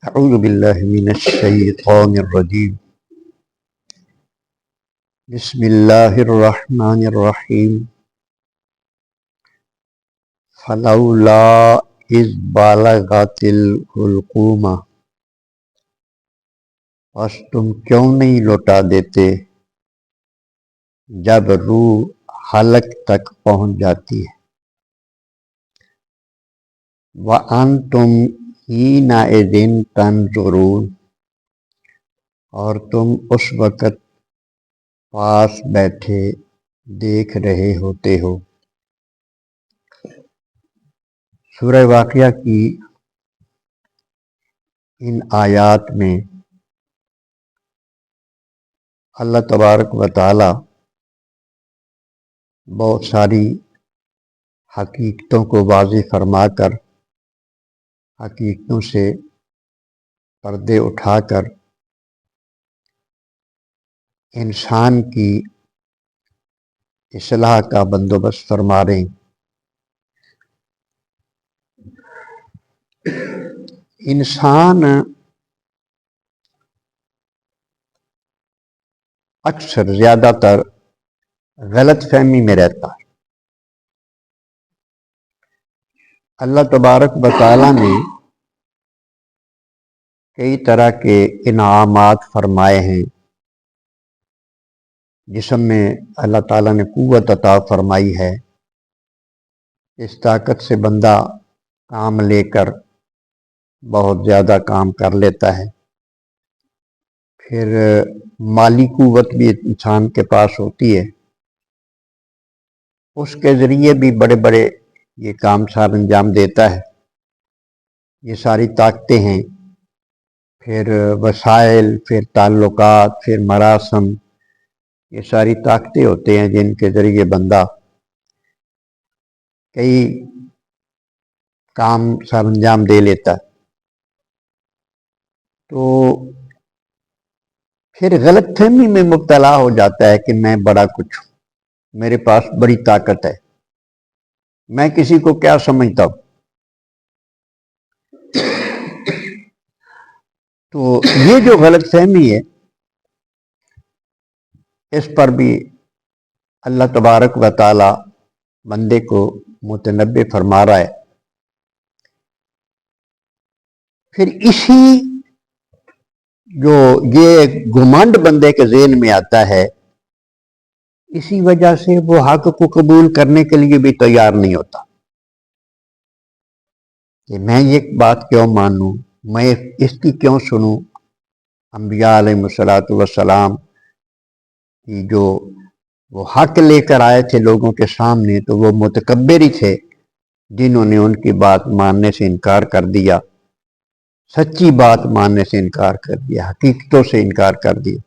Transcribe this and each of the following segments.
اعوذ باللہ من الشیطان الرجیم بسم اللہ الرحمن الرحیم فلولا اذ بالغت الحلقوم بس تم کیوں نہیں لوٹا دیتے جب روح حلق تک پہنچ جاتی ہے وَأَنْتُمْ حِينَئِذٍ تَنْظُرُونَ اور تم اس وقت پاس بیٹھے دیکھ رہے ہوتے ہو۔ سورہ واقعہ کی ان آیات میں اللہ تبارک و تعالی بہت ساری حقیقتوں کو واضح فرما کر حقیقتوں سے پردے اٹھا کر انسان کی اصلاح کا بندوبست فرما رہے ہیں۔ انسان اکثر زیادہ تر غلط فہمی میں رہتا ہے۔ اللہ تبارک و تعالیٰ نے کئی طرح کے انعامات فرمائے ہیں، جسم میں اللہ تعالیٰ نے قوت عطا فرمائی ہے۔ اس طاقت سے بندہ کام لے کر بہت زیادہ کام کر لیتا ہے۔ پھر مالی قوت بھی انسان کے پاس ہوتی ہے، اس کے ذریعے بھی بڑے بڑے یہ کام سار انجام دیتا ہے۔ یہ ساری طاقتیں ہیں، پھر وسائل، پھر تعلقات، پھر مراسم، یہ ساری طاقتیں ہوتے ہیں جن کے ذریعے بندہ کئی کام سر انجام دے لیتا ہے۔ تو پھر غلط فہمی میں مبتلا ہو جاتا ہے کہ میں بڑا کچھ ہوں، میرے پاس بڑی طاقت ہے، میں کسی کو کیا سمجھتا ہوں۔ تو یہ جو غلط فہمی ہے، اس پر بھی اللہ تبارک و تعالی بندے کو متنبہ فرما رہا ہے۔ پھر اسی جو یہ گھمنڈ بندے کے ذہن میں آتا ہے، اسی وجہ سے وہ حق کو قبول کرنے کے لیے بھی تیار نہیں ہوتا کہ میں یہ بات کیوں مانوں، میں اس کی کیوں سنوں۔ انبیاء علیہ الصلوۃ والسلام کی جو وہ حق لے کر آئے تھے لوگوں کے سامنے، تو وہ متکبر ہی تھے جنہوں نے ان کی بات ماننے سے انکار کر دیا، سچی بات ماننے سے انکار کر دیا، حقیقتوں سے انکار کر دیا۔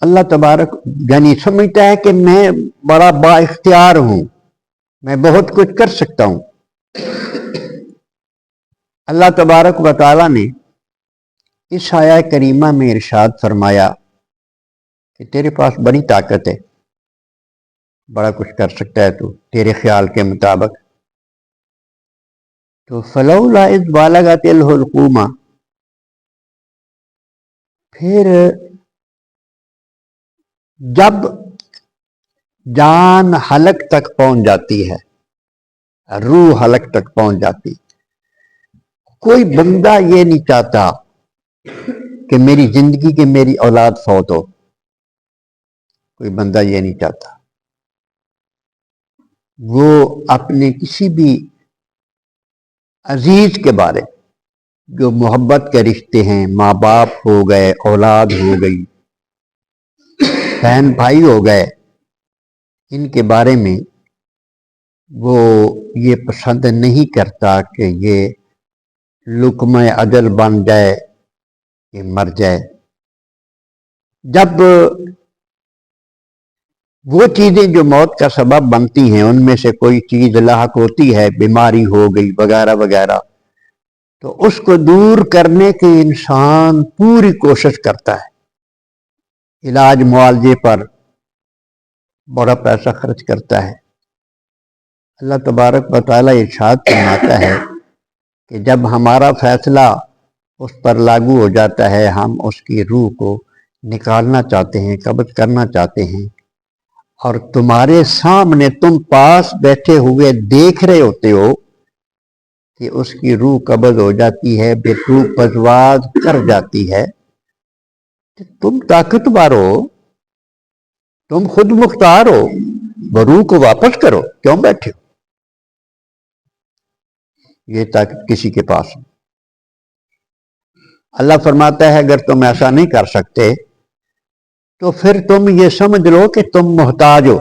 اللہ تبارک یعنی سمجھتا ہے کہ میں بڑا با اختیار ہوں، میں بہت کچھ کر سکتا ہوں۔ اللہ تبارک و تعالیٰ نے اس آیہ کریمہ میں ارشاد فرمایا کہ تیرے پاس بڑی طاقت ہے، بڑا کچھ کر سکتا ہے تو تیرے خیال کے مطابق۔ تو فلولا اذ بالغت الحلقوم، پھر جب جان حلق تک پہنچ جاتی ہے، روح حلق تک پہنچ جاتی، کوئی بندہ یہ نہیں چاہتا کہ میری زندگی کے میری اولاد فوت ہو، کوئی بندہ یہ نہیں چاہتا۔ وہ اپنے کسی بھی عزیز کے بارے، جو محبت کے رشتے ہیں، ماں باپ ہو گئے، اولاد ہو گئی، بہن بھائی ہو گئے، ان کے بارے میں وہ یہ پسند نہیں کرتا کہ یہ لقمہ اجل بن جائے کہ مر جائے۔ جب وہ چیزیں جو موت کا سبب بنتی ہیں ان میں سے کوئی چیز لاحق ہوتی ہے، بیماری ہو گئی وغیرہ وغیرہ، تو اس کو دور کرنے کی انسان پوری کوشش کرتا ہے، علاج معالجے پر بڑا پیسہ خرچ کرتا ہے۔ اللہ تبارک و تعالیٰ ارشاد فرماتا ہے کہ جب ہمارا فیصلہ اس پر لاگو ہو جاتا ہے، ہم اس کی روح کو نکالنا چاہتے ہیں، قبض کرنا چاہتے ہیں، اور تمہارے سامنے تم پاس بیٹھے ہوئے دیکھ رہے ہوتے ہو کہ اس کی روح قبض ہو جاتی ہے، بے روح پرواز کر جاتی ہے، تم طاقتور ہو، تم خود مختار ہو، وہ روح کو واپس کرو، کیوں بیٹھے ہو؟ یہ طاقت کسی کے پاس نہیں۔ اللہ فرماتا ہے اگر تم ایسا نہیں کر سکتے تو پھر تم یہ سمجھ لو کہ تم محتاج ہو،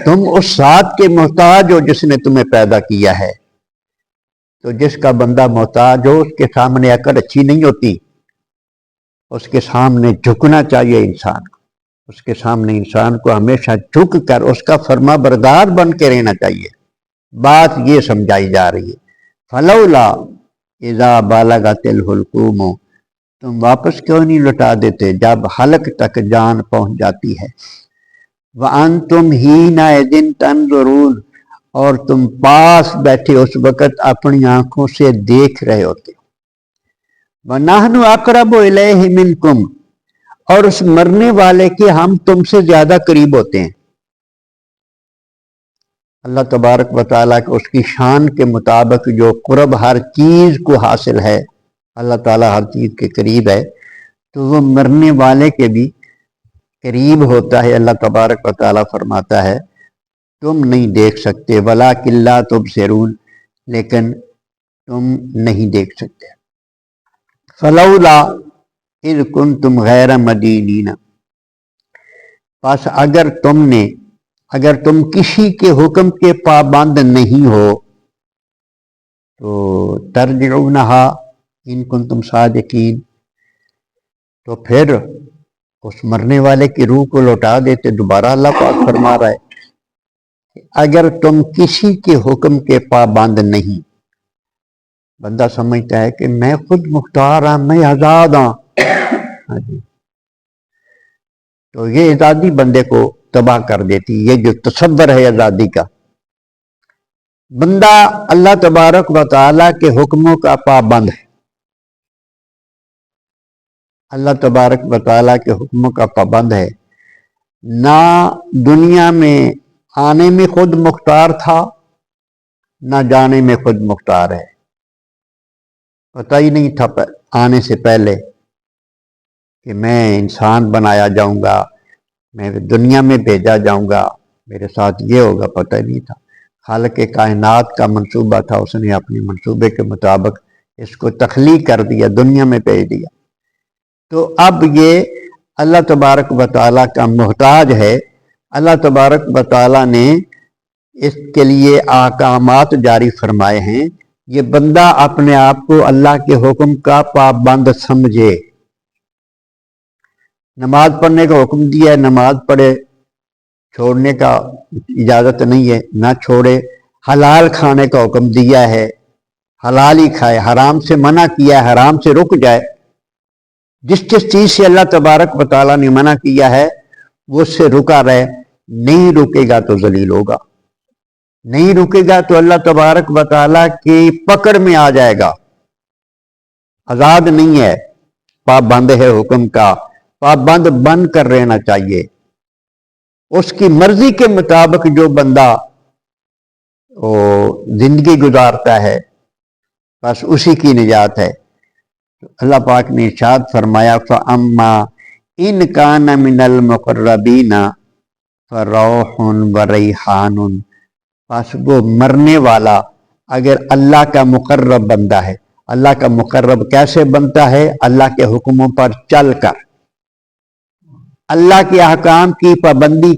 تم اس ذات کے محتاج ہو جس نے تمہیں پیدا کیا ہے۔ تو جس کا بندہ محتاج ہو اس کے سامنے عقل اچھی نہیں ہوتی، اس کے سامنے جھکنا چاہیے انسان کو، اس کے سامنے انسان کو ہمیشہ جھک کر اس کا فرما بردار بن کے رہنا چاہیے۔ بات یہ سمجھائی جا رہی ہے، فلولا اذا بالغت الحلقوم، تم واپس کیوں نہیں لوٹا دیتے جب حلق تک جان پہنچ جاتی ہے، وانتم حینئذ تنظرون، اور تم پاس بیٹھے اس وقت اپنی آنکھوں سے دیکھ رہے ہوتے، وَنَحْنُ أَقْرَبُ إِلَيْهِ مِنْكُمْ، اور اس مرنے والے کے ہم تم سے زیادہ قریب ہوتے ہیں۔ اللہ تبارک و تعالیٰ کو اس کی شان کے مطابق جو قرب ہر چیز کو حاصل ہے، اللہ تعالیٰ ہر چیز کے قریب ہے، تو وہ مرنے والے کے بھی قریب ہوتا ہے۔ اللہ تبارک و تعالیٰ فرماتا ہے تم نہیں دیکھ سکتے، وَلَٰكِن لَا تُبْصِرُونَ، لیکن تم نہیں دیکھ سکتے۔ فَلَوْلَا اِذْ كُنْتُمْ غَيْرَ مَدِينِينَ، پس اگر تم کسی کے حکم کے پابند نہیں ہو تو ترجعونہا ان کنتم صادقین، تو پھر اس مرنے والے کی روح کو لوٹا دیتے۔ دوبارہ اللہ پاک فرما رہا ہے اگر تم کسی کے حکم کے پابند نہیں، بندہ سمجھتا ہے کہ میں خود مختار ہوں، میں آزاد ہوں، تو یہ آزادی بندے کو تباہ کر دیتی۔ یہ جو تصور ہے آزادی کا، بندہ اللہ تبارک و تعالیٰ کے حکموں کا پابند ہے، اللہ تبارک و تعالیٰ کے حکموں کا پابند ہے، نہ دنیا میں آنے میں خود مختار تھا نہ جانے میں خود مختار ہے، پتہ ہی نہیں تھا آنے سے پہلے کہ میں انسان بنایا جاؤں گا، میں دنیا میں بھیجا جاؤں گا، میرے ساتھ یہ ہوگا، پتہ ہی نہیں تھا۔ خالق کائنات کا منصوبہ تھا، اس نے اپنے منصوبے کے مطابق اس کو تخلیق کر دیا، دنیا میں بھیج دیا۔ تو اب یہ اللہ تبارک و تعالیٰ کا محتاج ہے، اللہ تبارک و تعالیٰ نے اس کے لیے احکامات جاری فرمائے ہیں، یہ بندہ اپنے آپ کو اللہ کے حکم کا پابند سمجھے۔ نماز پڑھنے کا حکم دیا ہے، نماز پڑھے، چھوڑنے کا اجازت نہیں ہے، نہ چھوڑے۔ حلال کھانے کا حکم دیا ہے، حلال ہی کھائے، حرام سے منع کیا ہے، حرام سے رک جائے۔ جس چیز سے اللہ تبارک و تعالیٰ نے منع کیا ہے وہ اس سے رکا رہے، نہیں رکے گا تو ذلیل ہوگا، نہیں رکے گا تو اللہ تبارک و تعالیٰ کی پکڑ میں آ جائے گا، آزاد نہیں ہے، پابند ہے حکم کا، پابند بن کر رہنا چاہیے۔ اس کی مرضی کے مطابق جو بندہ زندگی گزارتا ہے بس اسی کی نجات ہے۔ اللہ پاک نے ارشاد فرمایا فَأَمَّا إِنْ كَانَ مِنَ الْمُقَرَّبِينَ فَرَوْحٌ وَرَيْحَانٌ، پس وہ مرنے والا اگر اللہ کا مقرب بندہ ہے، اللہ کا مقرب کیسے بنتا ہے؟ اللہ کے حکموں پر چل کر، اللہ کے احکام کی پابندی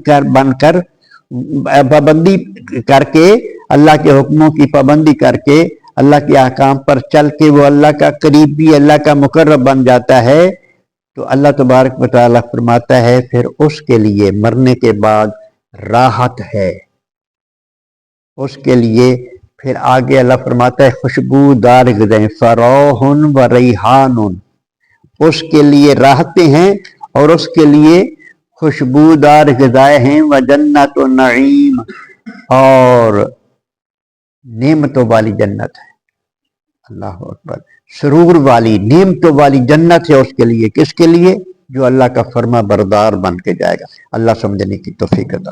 کر کے، اللہ کے حکموں کی پابندی کر کے، اللہ کے احکام پر چل کے وہ اللہ کا قریبی، اللہ کا مقرب بن جاتا ہے۔ تو اللہ تبارک و تعالیٰ فرماتا ہے پھر اس کے لیے مرنے کے بعد راحت ہے، اس کے لیے پھر آگے اللہ فرماتا ہے خوشبودار غذائیں، فروح و ریحان، اس کے لیے راحتیں ہیں اور اس کے لیے خوشبودار غذائیں ہیں، وجنت و نعیم، اور نعمتوں والی جنت ہے. اللہ اکبر. سرور والی نعمتوں والی جنت ہے اس کے لیے. کس کے لیے؟ جو اللہ کا فرما بردار بن کے جائے گا. اللہ سمجھنے کی توفیق عطا.